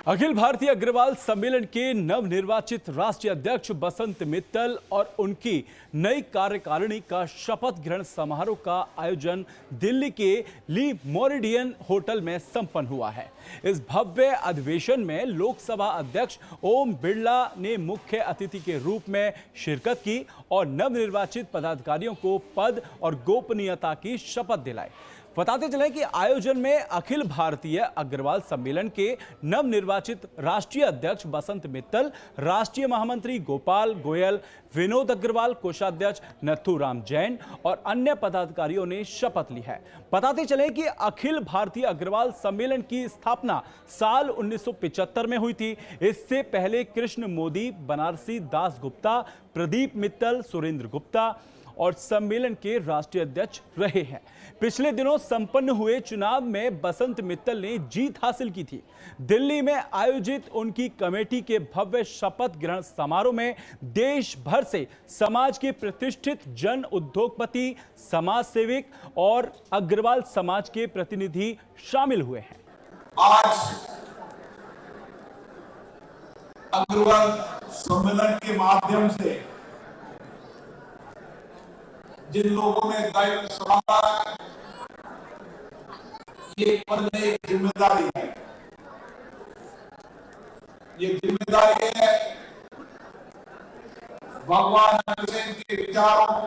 अखिल भारतीय अग्रवाल सम्मेलन के नवनिर्वाचित राष्ट्रीय अध्यक्ष बसंत मित्तल और उनकी नई कार्यकारिणी का शपथ ग्रहण समारोह का आयोजन दिल्ली के ली मोरिडियन होटल में संपन्न हुआ है। इस भव्य अधिवेशन में लोकसभा अध्यक्ष ओम बिरला ने मुख्य अतिथि के रूप में शिरकत की और नवनिर्वाचित पदाधिकारियों को पद और गोपनीयता की शपथ दिलाई। बताते चलें कि आयोजन में अखिल भारतीय अग्रवाल सम्मेलन के नवनिर्वाचित राष्ट्रीय अध्यक्ष बसंत मित्तल, राष्ट्रीय महामंत्री गोपाल गोयल, विनोद अग्रवाल, कोषाध्यक्ष नथुराम जैन और अन्य पदाधिकारियों ने शपथ ली है। बताते चलें कि अखिल भारतीय अग्रवाल सम्मेलन की स्थापना साल 1975 में हुई थी। इससे पहले कृष्ण मोदी, बनारसी दास गुप्ता, प्रदीप मित्तल, सुरेंद्र गुप्ता और सम्मेलन के राष्ट्रीय अध्यक्ष रहे हैं। पिछले दिनों संपन्न हुए चुनाव में बसंत मित्तल ने जीत हासिल की थी। दिल्ली में आयोजित उनकी कमेटी के भव्य शपथ ग्रहण समारोह में देश भर से समाज के प्रतिष्ठित जन उद्योगपति, समाज सेवक और अग्रवाल समाज के प्रतिनिधि शामिल हुए हैं। आज अग्रवाल सम्मेलन के माध्यम से जिन लोगों ने दायित्व संभाला है, ये बड़ी जिम्मेदारी है। ये जिम्मेदारी है भगवान कृष्ण के विचारों को,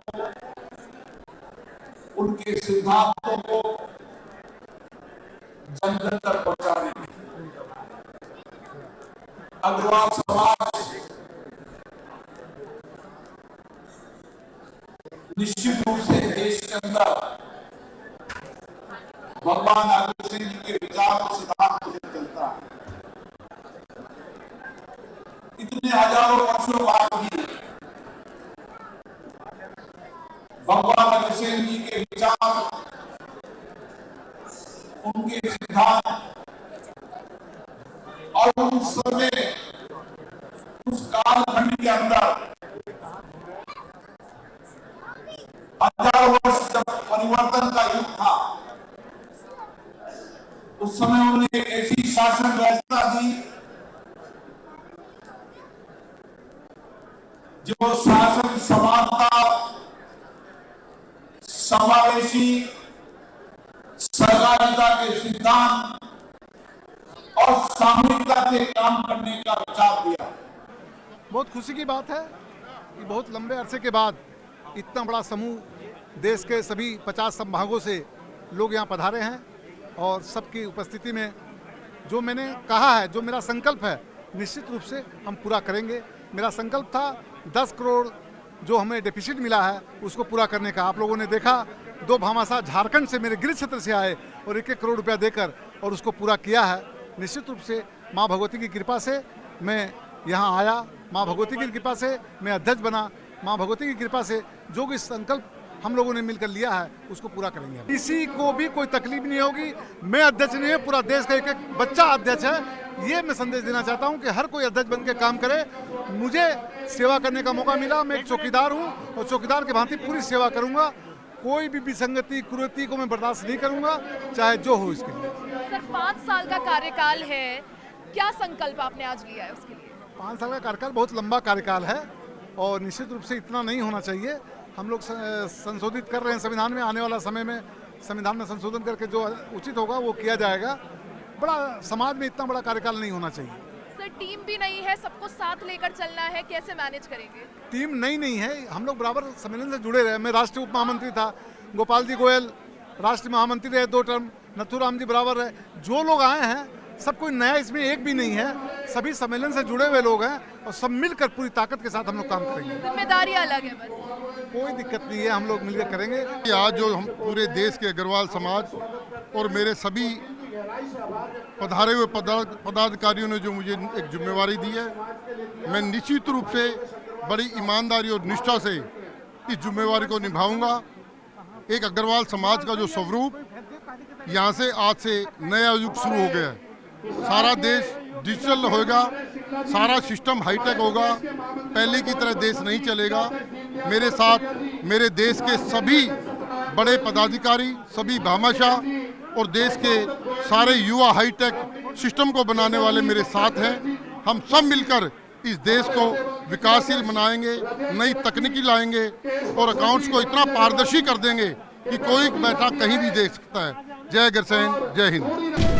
उनके सिद्धांतों को जन जन तक पहुंचाने की। अग्रवाल समाज निश्चित रूप से देश के अंदर भगवान अग्रवाल जी के विचार और सिद्धांत से चलता है। इतने हजारों वर्षों बाद भी भगवान अग्रवाल जी के विचार, उनके सिद्धांत और उस समय उस कालखंड के अंदर हजारों वर्ष जब परिवर्तन का युग था, उस समय उन्होंने एक ऐसी शासन व्यवस्था दी जो शासन समानता, समावेशी, सहकारिता के सिद्धांत और सामूहिकता से काम करने का विचार दिया। बहुत खुशी की बात है कि बहुत लंबे अरसे के बाद इतना बड़ा समूह देश के सभी 50 संभागों से लोग यहाँ पधारे हैं और सबकी उपस्थिति में जो मैंने कहा है, जो मेरा संकल्प है, निश्चित रूप से हम पूरा करेंगे। मेरा संकल्प था 10 करोड़ जो हमें डेफिसिट मिला है उसको पूरा करने का। आप लोगों ने देखा, 2 भामाशाह झारखंड से मेरे गृह क्षेत्र से आए और 1-1 करोड़ रुपया देकर और उसको पूरा किया है। निश्चित रूप से माँ भगवती की कृपा से मैं यहाँ आया, माँ भगवती की कृपा से मैं अध्यक्ष बना, माँ भगवती की कृपा से जो भी संकल्प हम लोगों ने मिलकर लिया है उसको पूरा करेंगे। किसी को भी कोई तकलीफ नहीं होगी। मैं अध्यक्ष नहीं है, पूरा देश का एक बच्चा अध्यक्ष है। ये मैं संदेश देना चाहता हूं कि हर कोई अध्यक्ष बन के काम करे। मुझे सेवा करने का मौका मिला, मैं एक चौकीदार हूं और चौकीदार की भांति पूरी सेवा करूंगा। कोई भी विसंगति, कुरीति को मैं बर्दाश्त नहीं करूंगा, चाहे जो हो इसके लिए। सर, 5 साल का कार्यकाल है, क्या संकल्प आपने आज लिया है उसके लिए? 5 साल का कार्यकाल बहुत लंबा कार्यकाल है और निश्चित रूप से इतना नहीं होना चाहिए। हम लोग संशोधित कर रहे हैं संविधान में। आने वाला समय में संविधान में संशोधन करके जो उचित होगा वो किया जाएगा। बड़ा समाज में इतना बड़ा कार्यकाल नहीं होना चाहिए। सर, टीम भी नहीं है, सबको साथ लेकर चलना है, कैसे मैनेज करेंगे? टीम नहीं है, हम लोग बराबर सम्मेलन से जुड़े रहे। मैं राष्ट्रीय उप महामंत्री था, गोपाल जी गोयल राष्ट्रीय महामंत्री रहे 2 टर्म, नथुराम जी बराबर रहे। जो लोग आए हैं सब कोई नया इसमें एक भी नहीं है, सभी सम्मेलन से जुड़े हुए लोग हैं और सब मिलकर पूरी ताकत के साथ हम लोग काम करेंगे। जिम्मेदारी अलग है, बस कोई दिक्कत नहीं है, हम लोग मिलकर करेंगे। आज जो हम पूरे देश के अग्रवाल समाज और मेरे सभी पधारे हुए पदाधिकारियों ने जो मुझे एक जिम्मेवारी दी है, मैं निश्चित रूप से बड़ी ईमानदारी और निष्ठा से इस जिम्मेवारी को निभाऊंगा। एक अग्रवाल समाज का जो स्वरूप यहाँ से आज से नया युग शुरू हो गया है। सारा देश डिजिटल होगा, सारा सिस्टम हाईटेक होगा, पहले की तरह देश नहीं चलेगा। मेरे साथ मेरे देश के सभी बड़े पदाधिकारी, सभी भामाशाह और देश के सारे युवा हाईटेक सिस्टम को बनाने वाले मेरे साथ हैं। हम सब मिलकर इस देश को विकासशील बनाएंगे, नई तकनीकी लाएंगे और अकाउंट्स को इतना पारदर्शी कर देंगे कि कोई बैठा कहीं भी देख सकता है। जय गरसैन, जय हिंद।